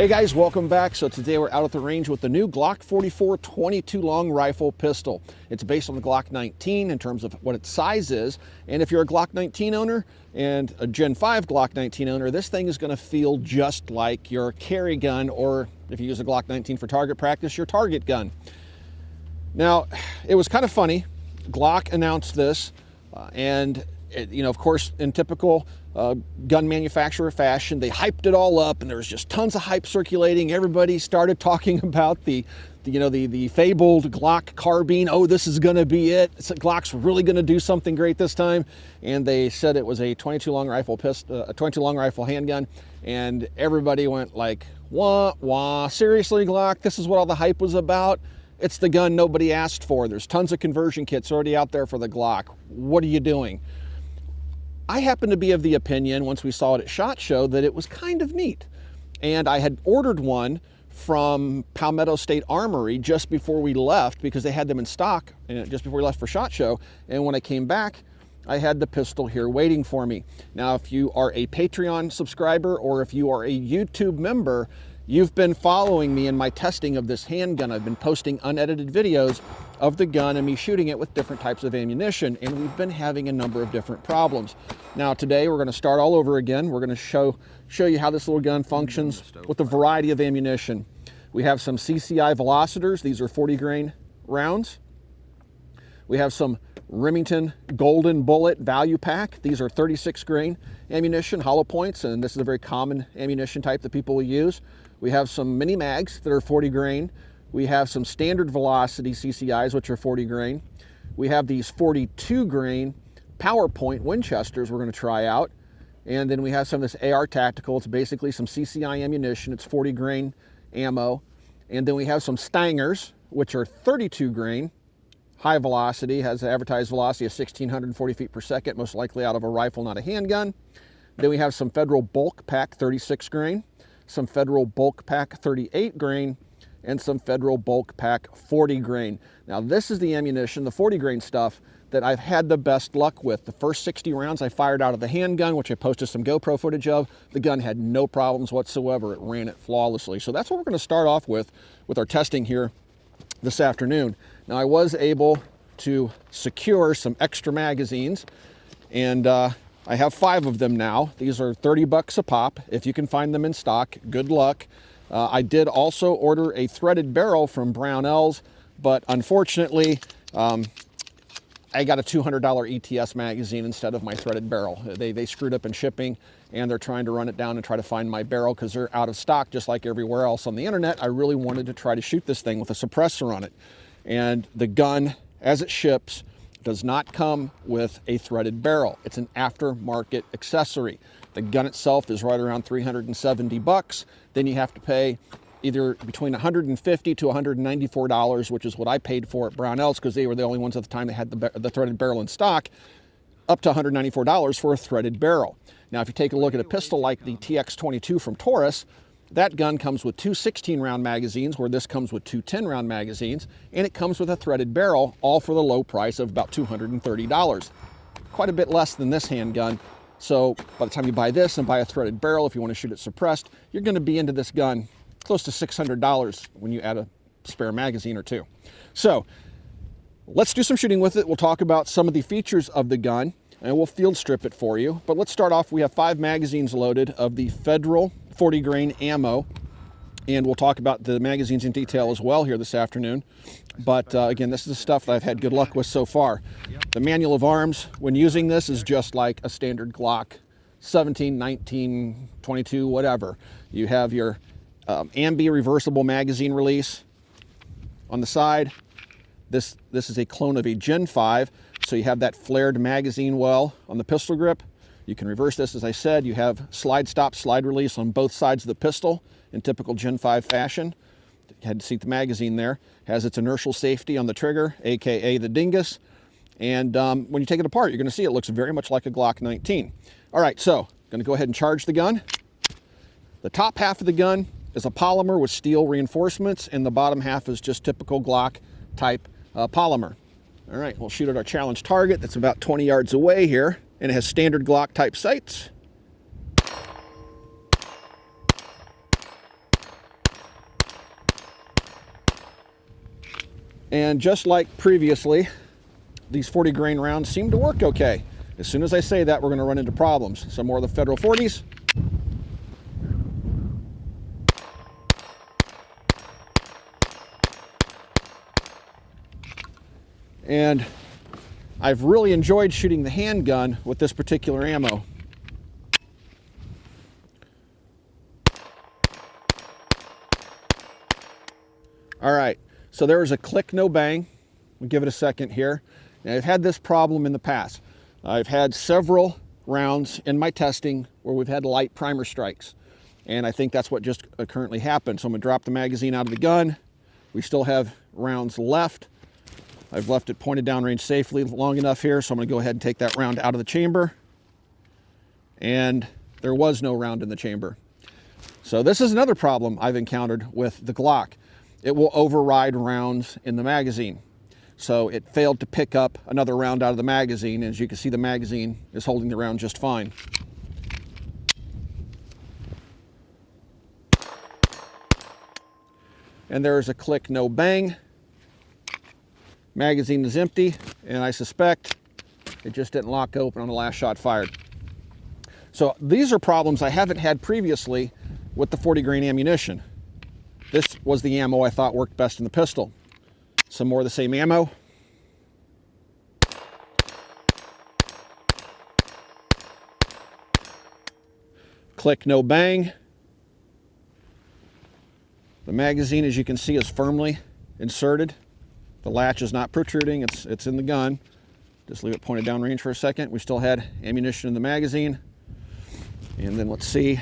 Hey guys, welcome back. So today we're out at the range with the new Glock 44 22 long rifle pistol. It's based on the Glock 19 in terms of what its size is. And if you're a Glock 19 owner and a Gen 5 Glock 19 owner, this thing is going to feel just like your carry gun, or if you use a Glock 19 for target practice, your target gun. Now, it was kind of funny. Glock announced this and of course, in typical gun manufacturer fashion, they hyped it all up, and there was just tons of hype circulating. Everybody started talking about the fabled Glock carbine. Oh, this is going to be it. Glock's really going to do something great this time. And they said it was a 22 long rifle a 22 long rifle handgun, and everybody went like, wah wah. Seriously, Glock? This is what all the hype was about? It's the gun nobody asked for. There's tons of conversion kits already out there for the Glock. What are you doing? I happen to be of the opinion, once we saw it at SHOT Show, that it was kind of neat. And I had ordered one from Palmetto State Armory just before we left, because they had them in stock just before we left for SHOT Show. And when I came back, I had the pistol here waiting for me. Now, if you are a Patreon subscriber or if you are a YouTube member, you've been following me in my testing of this handgun. I've been posting unedited videos of the gun and me shooting it with different types of ammunition, and we've been having a number of different problems. Now today we're going to start all over again. We're going to show you how this little gun functions with a variety of ammunition. We have some CCI velocitors. These are 40 grain rounds. We have some Remington Golden Bullet Value Pack. These are 36 grain ammunition, hollow points, and this is a very common ammunition type that people will use. We have some mini mags that are 40 grain. We have some standard velocity CCIs, which are 40 grain. We have these 42 grain PowerPoint Winchesters we're going to try out. And then we have some of this AR Tactical. It's basically some CCI ammunition. It's 40 grain ammo. And then we have some Stangers, which are 32 grain. High velocity, has an advertised velocity of 1,640 feet per second, most likely out of a rifle, not a handgun. Then we have some Federal Bulk Pack 36 grain, some Federal Bulk Pack 38 grain, and some Federal Bulk Pack 40 grain. Now this is the ammunition, the 40 grain stuff, that I've had the best luck with. The first 60 rounds I fired out of the handgun, which I posted some GoPro footage of. The gun had no problems whatsoever. It ran it flawlessly. So that's what we're going to start off with our testing here this afternoon. Now I was able to secure some extra magazines, and I have 5 of them now. These are 30 bucks a pop. If you can find them in stock, good luck. I did also order a threaded barrel from Brownells, but unfortunately, I got a $200 ETS magazine instead of my threaded barrel. They screwed up in shipping, and they're trying to run it down and try to find my barrel because they're out of stock, just like everywhere else on the internet. I really wanted to try to shoot this thing with a suppressor on it. And the gun, as it ships, does not come with a threaded barrel. It's an aftermarket accessory. The gun itself is right around 370 bucks. Then you have to pay either between $150 to $194, which is what I paid for at Brownells, because they were the only ones at the time that had the threaded barrel in stock, up to $194 for a threaded barrel. Now, if you take a look at a pistol like the TX22 from Taurus, that gun comes with 2 16-round magazines, where this comes with 2 10-round magazines, and it comes with a threaded barrel, all for the low price of about $230. Quite a bit less than this handgun. So by the time you buy this and buy a threaded barrel, if you want to shoot it suppressed, you're going to be into this gun close to $600 when you add a spare magazine or 2. So let's do some shooting with it. We'll talk about some of the features of the gun, and we'll field strip it for you. But let's start off. We have 5 magazines loaded of the Federal 40 grain ammo, and we'll talk about the magazines in detail as well here this afternoon. But again, this is the stuff that I've had good luck with so far. The manual of arms when using this is just like a standard Glock 17, 19, 22, whatever. You have your ambi reversible magazine release on the side. This is a clone of a Gen 5, so you have that flared magazine well on the pistol grip. You can reverse this, as I said. You have slide stop, slide release on both sides of the pistol in typical Gen 5 fashion. You had to seat the magazine there. Has its inertial safety on the trigger, aka the dingus. And when you take it apart, you're going to see it looks very much like a Glock 19. All right, so I'm going to go ahead and charge the gun. The top half of the gun is a polymer with steel reinforcements, and the bottom half is just typical Glock type polymer. All right, we'll shoot at our challenge target that's about 20 yards away here, and it has standard Glock type sights. And just like previously, these 40 grain rounds seem to work okay. As soon as I say that, we're going to run into problems. Some more of the Federal 40s. And I've really enjoyed shooting the handgun with this particular ammo. All right, so there was a click, no bang. We'll give it a second here. Now, I've had this problem in the past. I've had several rounds in my testing where we've had light primer strikes. And I think that's what just currently happened. So I'm gonna drop the magazine out of the gun. We still have rounds left. I've left it pointed downrange safely long enough here, so I'm gonna go ahead and take that round out of the chamber. And there was no round in the chamber. So this is another problem I've encountered with the Glock. It will override rounds in the magazine. So it failed to pick up another round out of the magazine. As you can see, the magazine is holding the round just fine. And there is a click, no bang. Magazine is empty, and I suspect it just didn't lock open on the last shot fired. So these are problems I haven't had previously with the 40 grain ammunition. This was the ammo I thought worked best in the pistol. Some more of the same ammo. Click, no bang. The magazine, as you can see, is firmly inserted. The latch is not protruding, it's in the gun. Just leave it pointed downrange for a second. We still had ammunition in the magazine. And then let's see.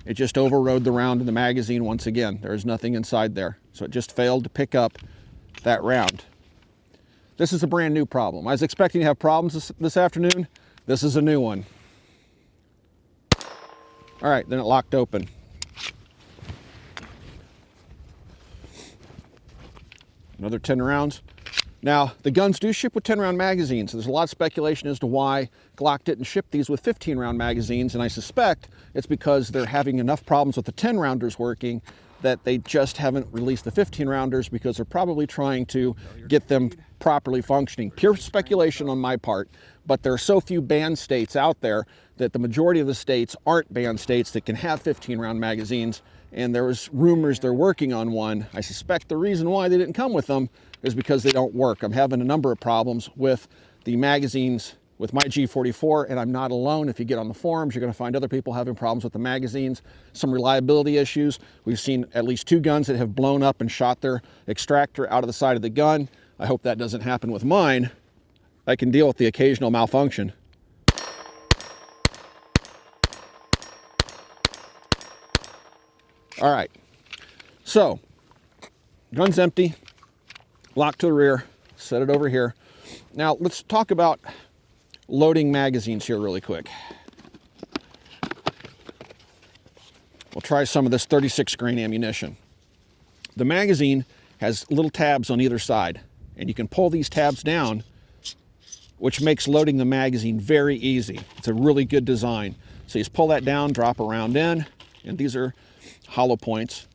It just overrode the round in the magazine once again. There is nothing inside there. So it just failed to pick up that round. This is a brand new problem. I was expecting to have problems this afternoon. This is a new one. All right, then it locked open. Another 10 rounds. Now, the guns do ship with 10-round magazines. There's a lot of speculation as to why Glock didn't ship these with 15-round magazines, and I suspect it's because they're having enough problems with the 10-rounders working that they just haven't released the 15-rounders because they're probably trying to get them properly functioning. Pure speculation on my part, but there are so few banned states out there that the majority of the states aren't banned states that can have 15-round magazines, and there was rumors they're working on one. I suspect the reason why they didn't come with them is because they don't work. I'm having a number of problems with the magazines with my G44, and I'm not alone. If you get on the forums, you're going to find other people having problems with the magazines, some reliability issues. We've seen at least 2 guns that have blown up and shot their extractor out of the side of the gun. I hope that doesn't happen with mine. I can deal with the occasional malfunction. All right, so gun's empty, locked to the rear, set it over here. Now let's talk about loading magazines here really quick. We'll try some of this 36 grain ammunition. The magazine has little tabs on either side, and you can pull these tabs down, which makes loading the magazine very easy. It's a really good design. So you just pull that down, drop a round in, and these are hollow points.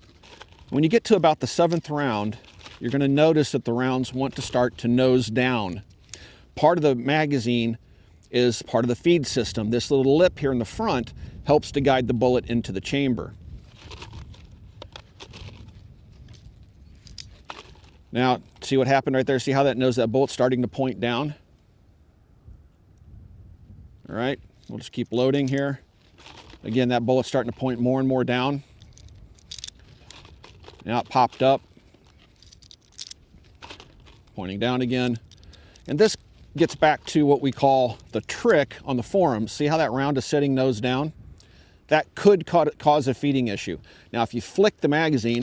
When you get to about the 7th round, you're going to notice that the rounds want to start to nose down. Part of the magazine is part of the feed system. This little lip here in the front helps to guide the bullet into the chamber. Now, see what happened right there? See how that nose, that bullet's starting to point down? All right, we'll just keep loading here. Again, that bullet's starting to point more and more down. Now it popped up, pointing down again. And this gets back to what we call the trick on the forums. See how that round is sitting nose down? That could cause a feeding issue. Now, if you flick the magazine,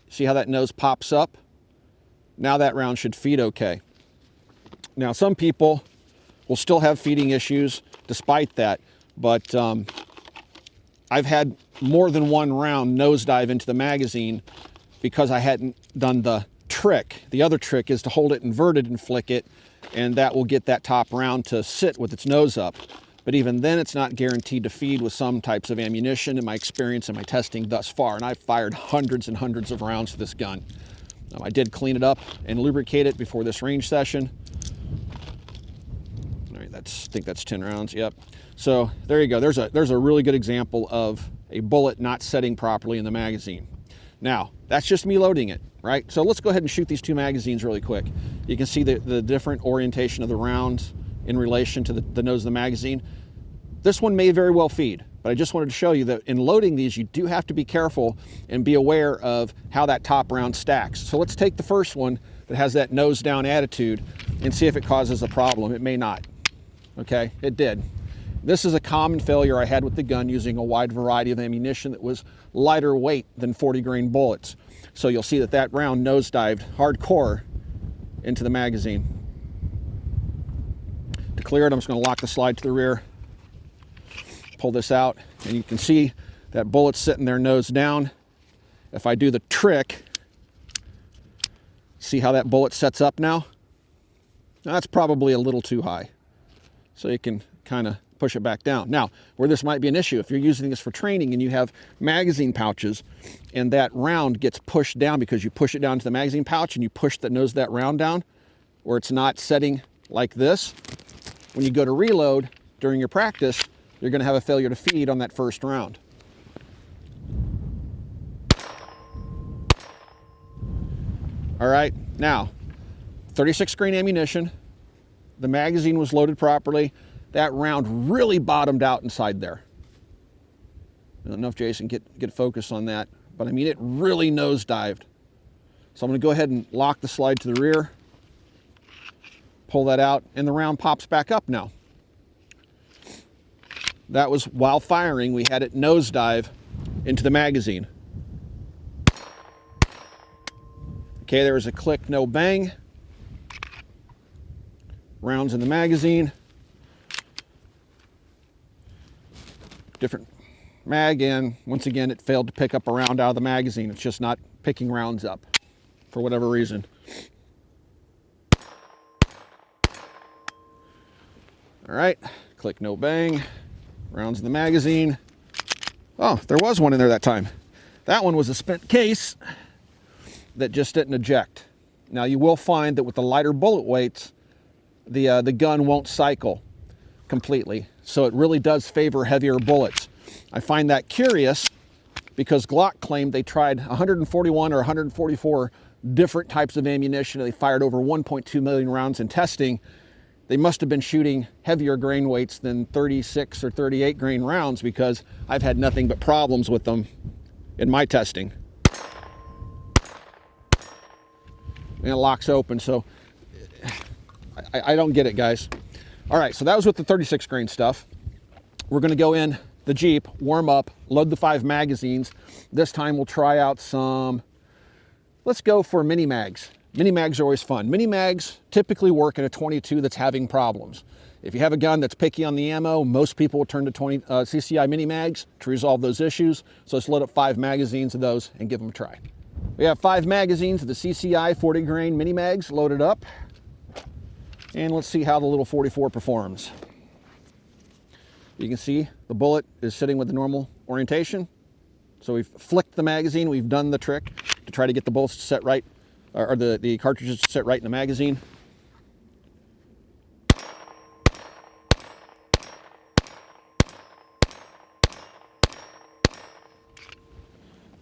see how that nose pops up? Now that round should feed okay. Now, some people will still have feeding issues despite that, but I've had more than one round nosedive into the magazine because I hadn't done the trick. The other trick is to hold it inverted and flick it, and that will get that top round to sit with its nose up. But even then, it's not guaranteed to feed with some types of ammunition in my experience and my testing thus far. And I've fired hundreds and hundreds of rounds with this gun. I did clean it up and lubricate it before this range session. All right, I think that's 10 rounds, yep. So there you go, there's a really good example of a bullet not setting properly in the magazine. Now, that's just me loading it, right? So let's go ahead and shoot these two magazines really quick. You can see the different orientation of the rounds in relation to the nose of the magazine. This one may very well feed, but I just wanted to show you that in loading these, you do have to be careful and be aware of how that top round stacks. So let's take the first one that has that nose down attitude and see if it causes a problem. It may not, okay? It did. This is a common failure I had with the gun using a wide variety of ammunition that was lighter weight than 40 grain bullets. So you'll see that that round nosedived hardcore into the magazine. To clear it, I'm just going to lock the slide to the rear. Pull this out, and you can see that bullet's sitting there nose down. If I do the trick, see how that bullet sets up now? Now that's probably a little too high. So you can kind of push it back down. Now, where this might be an issue, if you're using this for training and you have magazine pouches and that round gets pushed down because you push it down to the magazine pouch and you push the nose of that round down, where it's not setting like this, when you go to reload during your practice, you're going to have a failure to feed on that first round. All right, now, 36 grain ammunition. The magazine was loaded properly. That round really bottomed out inside there. I don't know if Jason get focus on that, but I mean, it really nosedived. So I'm going to go ahead and lock the slide to the rear, pull that out, and the round pops back up now. That was while firing, we had it nosedive into the magazine. Okay, there was a click, no bang. Rounds in the magazine. Different mag, and once again, it failed to pick up a round out of the magazine. It's just not picking rounds up for whatever reason. All right, click, no bang. Rounds in the magazine. Oh, there was one in there that time. That one was a spent case that just didn't eject. Now you will find that with the lighter bullet weights, the gun won't cycle completely. So it really does favor heavier bullets. I find that curious because Glock claimed they tried 141 or 144 different types of ammunition. They fired over 1.2 million rounds in testing. They must have been shooting heavier grain weights than 36 or 38 grain rounds, because I've had nothing but problems with them in my testing. And it locks open, so I don't get it, guys. All right, so that was with the 36 grain stuff. We're gonna go in the Jeep, warm up, load the 5 magazines. This time we'll try out some, let's go for mini mags. Mini mags are always fun. Mini mags typically work in a 22 that's having problems. If you have a gun that's picky on the ammo, most people will turn to CCI mini mags to resolve those issues. So let's load up 5 magazines of those and give them a try. We have 5 magazines of the CCI 40 grain mini mags loaded up. And let's see how the little 44 performs. You can see the bullet is sitting with the normal orientation. So we've flicked the magazine. We've done the trick to try to get the bullets to set right, or the cartridges to sit right in the magazine.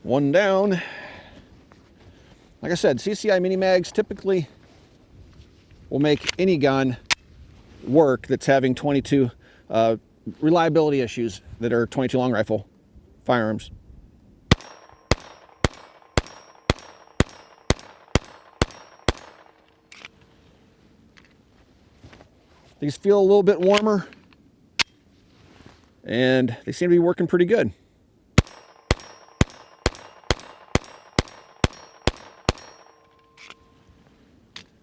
One down. Like I said, CCI mini mags typically will make any gun work that's having 22 reliability issues that are 22 long rifle firearms. These feel a little bit warmer, and they seem to be working pretty good.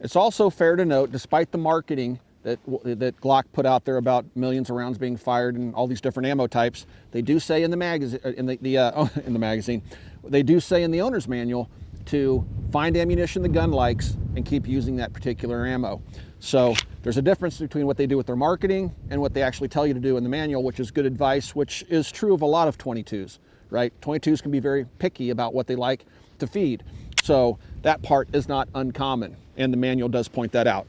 It's also fair to note, despite the marketing that Glock put out there about millions of rounds being fired and all these different ammo types, they do say in the magazine, in the magazine, they do say in the owner's manual to find ammunition the gun likes and keep using that particular ammo. So There's a difference between what they do with their marketing and what they actually tell you to do in the manual, which is good advice, which is true of a lot of 22s, right? 22s can be very picky about what they like to feed. So that part is not uncommon, and the manual does point that out.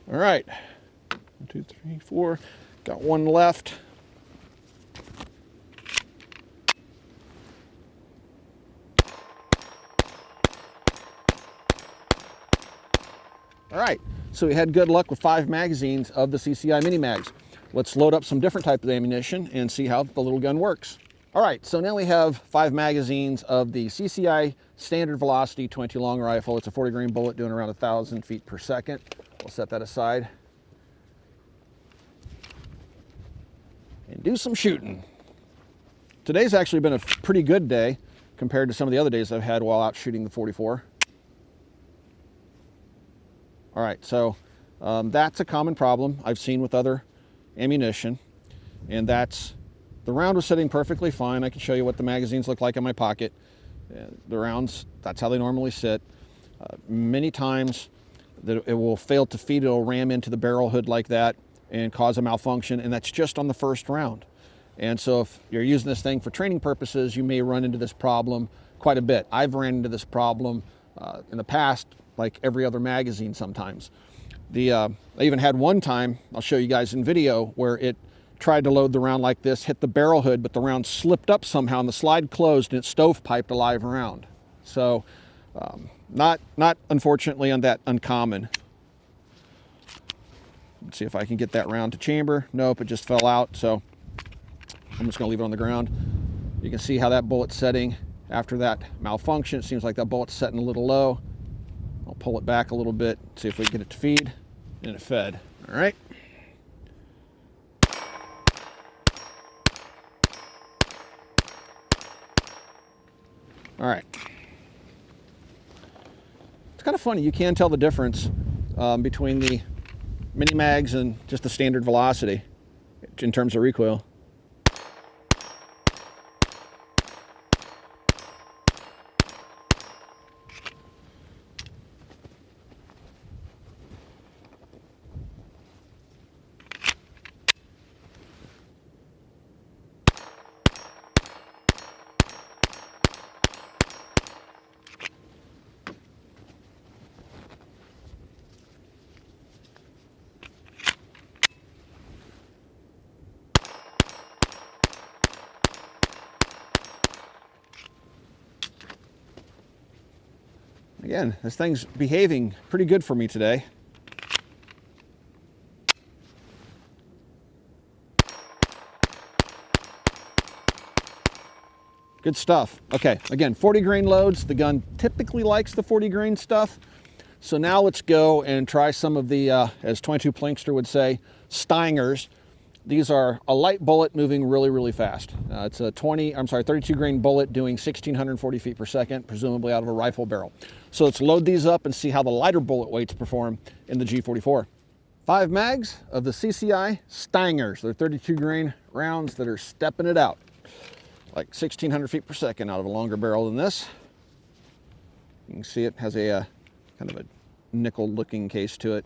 All right, 1, 2, 3, 4, got one left. All right, so we had good luck with 5 magazines of the CCI Mini Mags. Let's load up some different type of ammunition and see how the little gun works. All right, so now we have 5 magazines of the CCI Standard Velocity 22 long rifle. It's a 40 grain bullet doing around 1,000 feet per second. We'll set that aside and do some shooting. Today's actually been a pretty good day compared to some of the other days I've had while out shooting the 44. All right, so that's a common problem I've seen with other ammunition, and that's the round was sitting perfectly fine. I can show you what the magazines look like in my pocket. The rounds, that's how they normally sit. Many times that it will fail to feed, it'll ram into the barrel hood like that and cause a malfunction, and that's just on the first round. And so if you're using this thing for training purposes, you may run into this problem quite a bit. I've ran into this problem in the past, like every other magazine sometimes. I even had one time, I'll show you guys in video, where it tried to load the round like this, hit the barrel hood, but the round slipped up somehow and the slide closed and it stovepiped a live round. So not unfortunately on that uncommon. Let's see if I can get that round to chamber. Nope, it just fell out, so I'm just gonna leave it on the ground. You can see how that bullet's setting after that malfunction. It seems like that bullet's setting a little low. I'll pull it back a little bit, see if we can get it to feed, and it fed. All right. All right. It's kind of funny, you can tell the difference between the mini mags and just the standard velocity in terms of recoil. Again, this thing's behaving pretty good for me today. Good stuff. Okay, again, 40 grain loads. The gun typically likes the 40 grain stuff. So now let's go and try some of the, as 22 Plinkster would say, Stingers. These are a light bullet moving really, really fast. It's a 32 grain bullet doing 1,640 feet per second, presumably out of a rifle barrel. So let's load these up and see how the lighter bullet weights perform in the G44. 5 mags of the CCI Stingers. They're 32 grain rounds that are stepping it out. Like 1,600 feet per second out of a longer barrel than this. You can see it has a kind of a nickel looking case to it.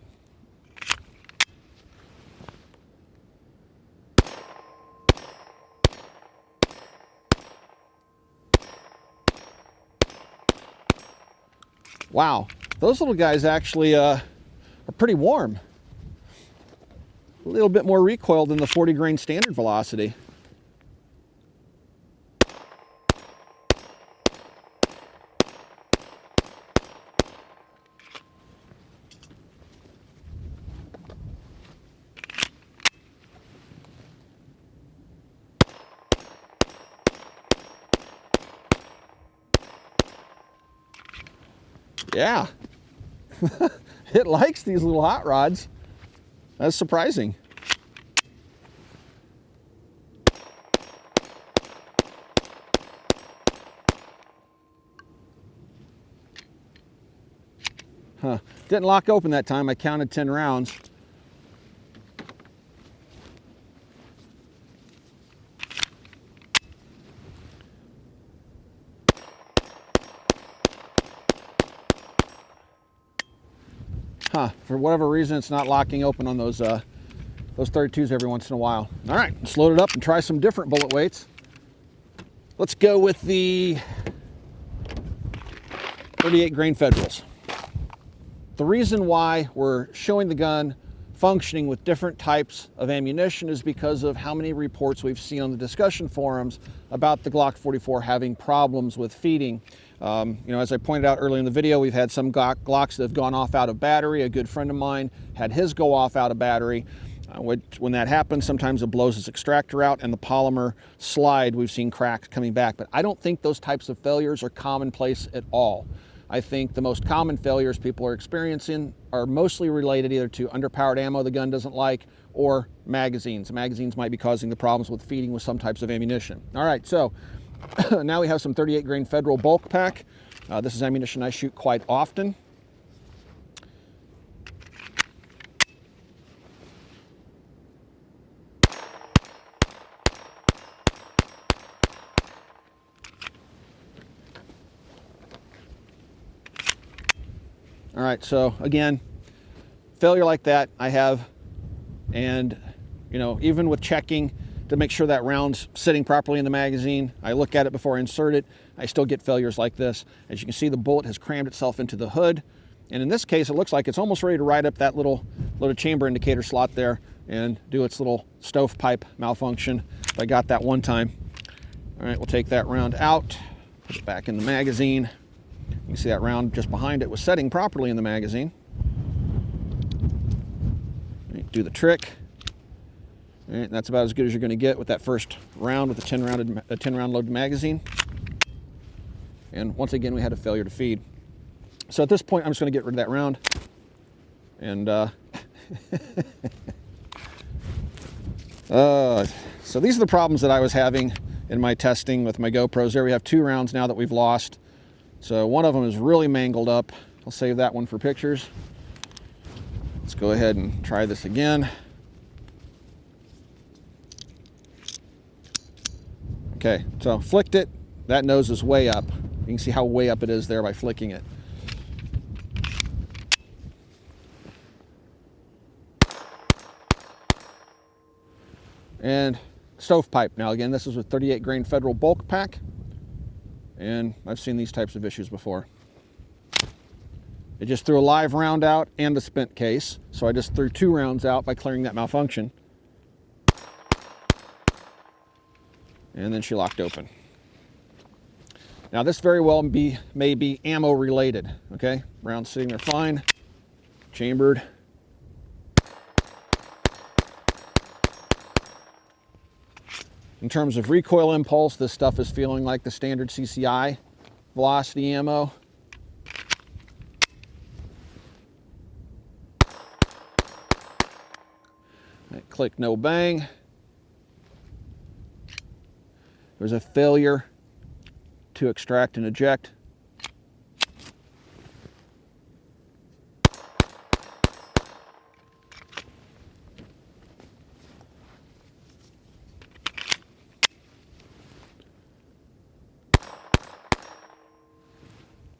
Wow, those little guys actually are pretty warm. A little bit more recoil than the 40 grain standard velocity. Yeah, it likes these little hot rods. That's surprising. Huh, didn't lock open that time. I counted 10 rounds. For whatever reason, it's not locking open on those 32s every once in a while. All right, let's load it up and try some different bullet weights. Let's go with the 38 grain Federals. The reason why we're showing the gun functioning with different types of ammunition is because of how many reports we've seen on the discussion forums about the Glock 44 having problems with feeding. You know, as I pointed out earlier in the video, we've had some Glocks that have gone off out of battery. A good friend of mine had his go off out of battery. When that happens, sometimes it blows its extractor out and the polymer slide, we've seen cracks coming back. But I don't think those types of failures are commonplace at all. I think the most common failures people are experiencing are mostly related either to underpowered ammo the gun doesn't like or magazines. Magazines might be causing the problems with feeding with some types of ammunition. All right, so now we have some 38 grain Federal bulk pack. This is ammunition I shoot quite often. All right, so again, failure like that I have, and you know, even with checking to make sure that round's sitting properly in the magazine, I look at it before I insert it, I still get failures like this. As you can see, the bullet has crammed itself into the hood, and in this case, it looks like it's almost ready to ride up that little loaded chamber indicator slot there and do its little stovepipe malfunction. I got that one time. All right, we'll take that round out, put it back in the magazine. You can see that round just behind it was setting properly in the magazine. Right, do the trick. All right, that's about as good as you're going to get with that first round with a 10 round loaded magazine. And once again, we had a failure to feed. So at this point, I'm just going to get rid of that round. And so these are the problems that I was having in my testing with my GoPros. There we have 2 rounds now that we've lost. So one of them is really mangled up. I'll save that one for pictures. Let's go ahead and try this again. Okay, so flicked it. That nose is way up. You can see how way up it is there by flicking it. And stovepipe. Now again, this is with 38 grain Federal bulk pack. And I've seen these types of issues before. It just threw a live round out and a spent case. So I just threw 2 rounds out by clearing that malfunction. And then she locked open. Now this very well may be ammo related, okay? Round sitting there fine, chambered. In terms of recoil impulse, this stuff is feeling like the standard CCI velocity ammo. Click, no bang. There's a failure to extract and eject.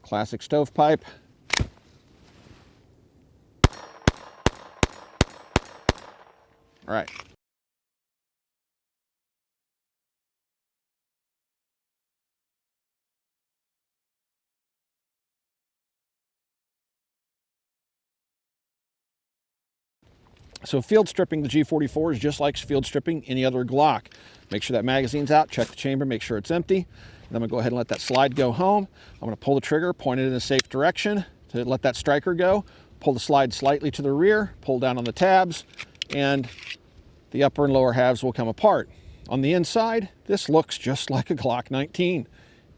Classic stovepipe. All right. So field stripping the G44 is just like field stripping any other Glock. Make sure that magazine's out, check the chamber, make sure it's empty. Then I'm gonna go ahead and let that slide go home. I'm gonna pull the trigger, point it in a safe direction to let that striker go, pull the slide slightly to the rear, pull down on the tabs, and the upper and lower halves will come apart. On the inside, this looks just like a Glock 19.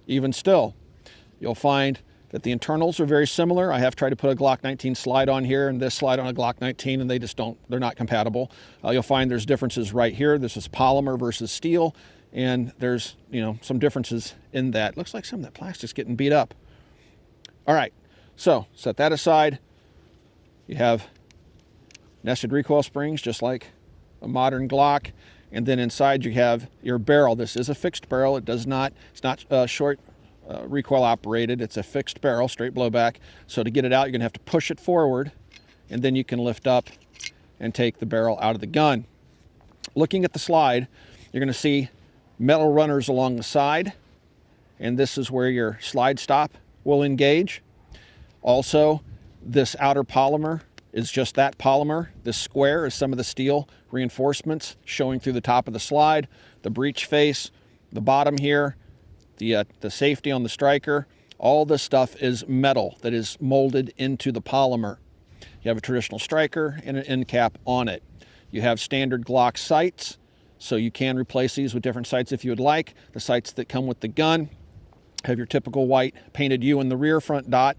Even still, you'll find that the internals are very similar. I have tried to put a Glock 19 slide on here and this slide on a Glock 19, and they're not compatible. You'll find there's differences right here. This is polymer versus steel, and there's, you know, some differences in that. Looks like some of that plastic's getting beat up. All right, so set that aside. You have nested recoil springs, just like a modern Glock, and then inside you have your barrel. This is a fixed barrel. It's not short recoil operated. It's a fixed barrel, straight blowback. So to get it out, you're gonna have to push it forward and then you can lift up and take the barrel out of the gun. Looking at the slide, you're going to see metal runners along the side, and this is where your slide stop will engage. Also, this outer polymer is just that polymer. This square is some of the steel reinforcements showing through the top of the slide, the breech face, the bottom here, the safety on the striker. All this stuff is metal that is molded into the polymer. You have a traditional striker and an end cap on it. You have standard Glock sights, so you can replace these with different sights if you would like. The sights that come with the gun have your typical white painted U in the rear front dot,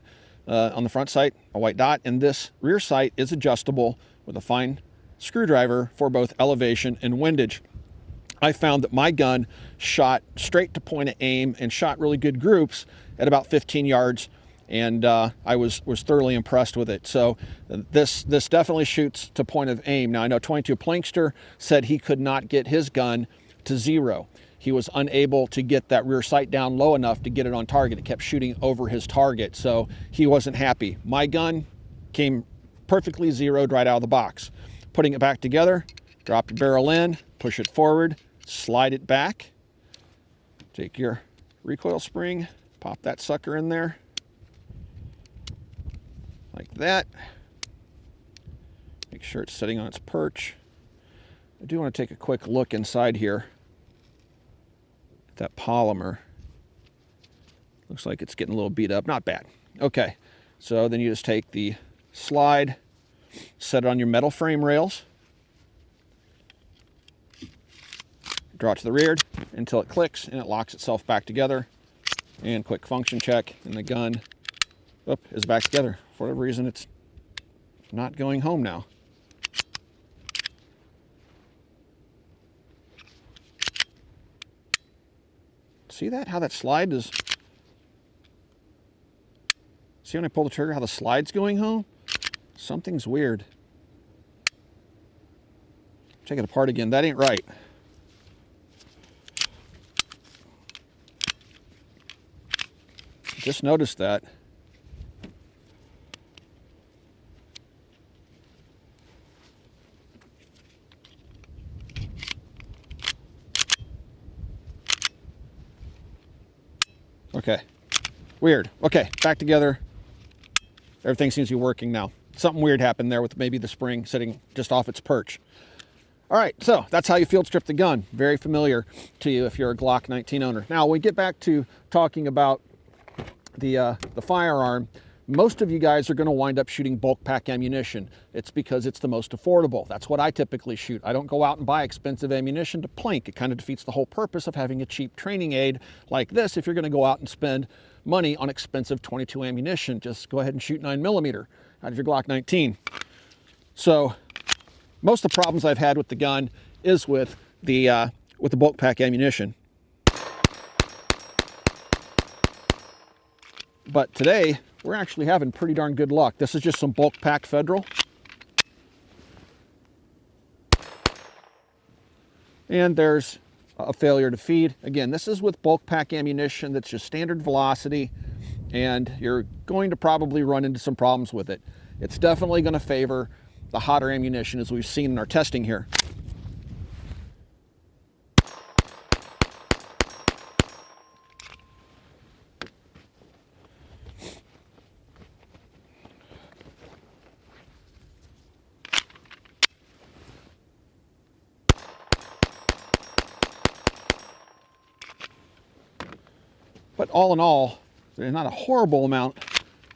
on the front sight, a white dot, and this rear sight is adjustable with a fine screwdriver for both elevation and windage. I found that my gun shot straight to point of aim and shot really good groups at about 15 yards, and I was thoroughly impressed with it. So this definitely shoots to point of aim. Now I know 22 Plankster said he could not get his gun to zero. He was unable to get that rear sight down low enough to get it on target. It kept shooting over his target, so he wasn't happy. My gun came perfectly zeroed right out of the box. Putting it back together, drop your barrel in, push it forward, slide it back, take your recoil spring, pop that sucker in there, like that. Make sure it's sitting on its perch. I do want to take a quick look inside here. That polymer looks like it's getting a little beat up. Not bad. Okay, so then you just take the slide, set it on your metal frame rails, draw it to the rear until it clicks and it locks itself back together, and quick function check, and the gun is back together. For whatever reason, it's not going home now. See that? How that slide is... See when I pull the trigger, how the slide's going home? Something's weird. Take it apart again. That ain't right. Just noticed that. Okay, weird. Okay, back together. Everything seems to be working now. Something weird happened there with maybe the spring sitting just off its perch. All right, so that's how you field strip the gun. Very familiar to you if you're a Glock 19 owner. Now, when we get back to talking about the firearm, most of you guys are going to wind up shooting bulk pack ammunition. It's because it's the most affordable. That's what I typically shoot. I don't go out and buy expensive ammunition to plank. It kind of defeats the whole purpose of having a cheap training aid like this if you're going to go out and spend money on expensive 22 ammunition. Just go ahead and shoot 9mm out of your Glock 19. So most of the problems I've had with the gun is with the bulk pack ammunition. But today, we're actually having pretty darn good luck. This is just some bulk pack Federal. And there's a failure to feed. Again, this is with bulk pack ammunition that's just standard velocity, and you're going to probably run into some problems with it. It's definitely going to favor the hotter ammunition, as we've seen in our testing here. But all in all, there's not a horrible amount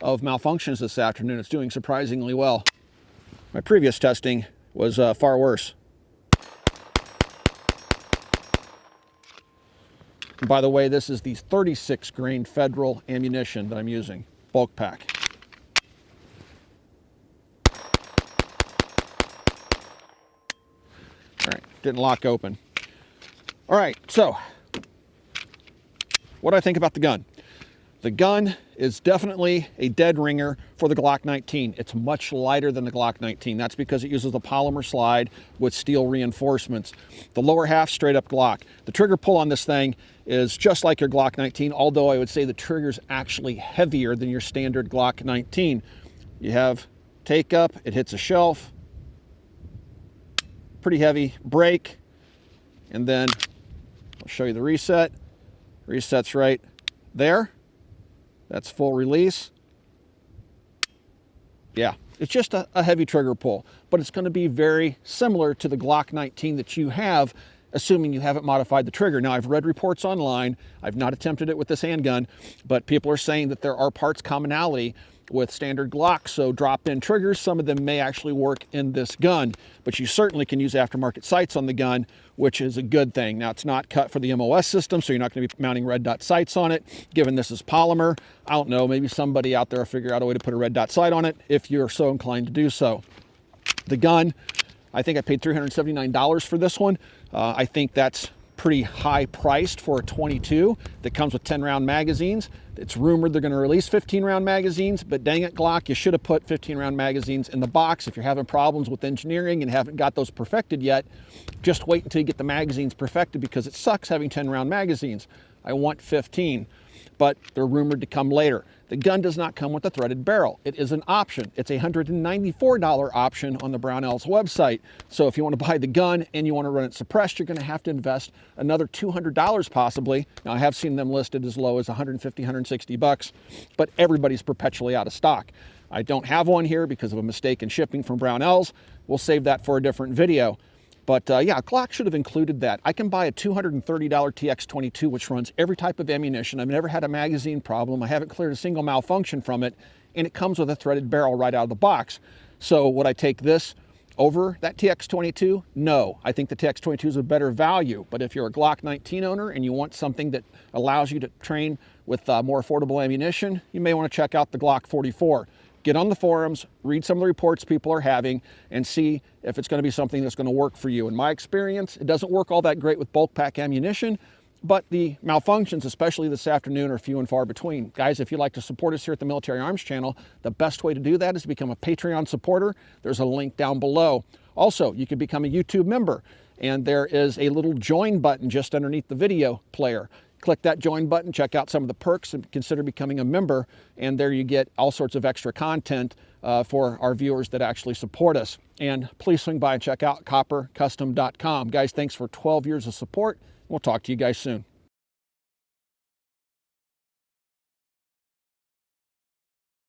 of malfunctions this afternoon. It's doing surprisingly well. My previous testing was far worse. And by the way, this is the 36 grain Federal ammunition that I'm using, bulk pack. All right, didn't lock open. All right, so what do I think about the gun? The gun is definitely a dead ringer for the Glock 19. It's much lighter than the Glock 19. That's because it uses a polymer slide with steel reinforcements. The lower half, straight up Glock. The trigger pull on this thing is just like your Glock 19, although I would say the trigger's actually heavier than your standard Glock 19. You have take up, it hits a shelf, pretty heavy break, and then I'll show you the reset. Resets right there. That's full release. Yeah, it's just a heavy trigger pull, but it's going to be very similar to the Glock 19 that you have, assuming you haven't modified the trigger. Now, I've read reports online. I've not attempted it with this handgun, but people are saying that there are parts commonality with standard Glocks, so drop-in triggers, some of them may actually work in this gun, but you certainly can use aftermarket sights on the gun, which is a good thing. Now, it's not cut for the MOS system, so you're not going to be mounting red dot sights on it. Given this is polymer, I don't know, maybe somebody out there will figure out a way to put a red dot sight on it if you're so inclined to do so. The gun, I think I paid $379 for this one. I think that's pretty high priced for a 22 that comes with 10-round magazines. It's rumored they're going to release 15-round magazines, but dang it, Glock, you should have put 15-round magazines in the box. If you're having problems with engineering and haven't got those perfected yet, just wait until you get the magazines perfected, because it sucks having 10-round magazines. I want 15, but they're rumored to come later. The gun does not come with a threaded barrel. It is an option. It's a $194 option on the Brownells website. So if you want to buy the gun and you want to run it suppressed, you're going to have to invest another $200 possibly. Now, I have seen them listed as low as $150, $160, but everybody's perpetually out of stock. I don't have one here because of a mistake in shipping from Brownells. We'll save that for a different video. But yeah, Glock should have included that. I can buy a $230 TX22, which runs every type of ammunition. I've never had a magazine problem. I haven't cleared a single malfunction from it, and it comes with a threaded barrel right out of the box. So would I take this over that TX22? No, I think the TX22 is a better value. But if you're a Glock 19 owner and you want something that allows you to train with more affordable ammunition, you may want to check out the Glock 44. Get on the forums, read some of the reports people are having, and see if it's going to be something that's going to work for you. In my experience, it doesn't work all that great with bulk pack ammunition, but the malfunctions, especially this afternoon, are few and far between. Guys, if you'd like to support us here at the Military Arms Channel, the best way to do that is to become a Patreon supporter. There's a link down below. Also, you can become a YouTube member, and there is a little join button just underneath the video player. Click that join button, check out some of the perks, and consider becoming a member. And there you get all sorts of extra content for our viewers that actually support us. And please swing by and check out coppercustom.com. Guys, thanks for 12 years of support. We'll talk to you guys soon.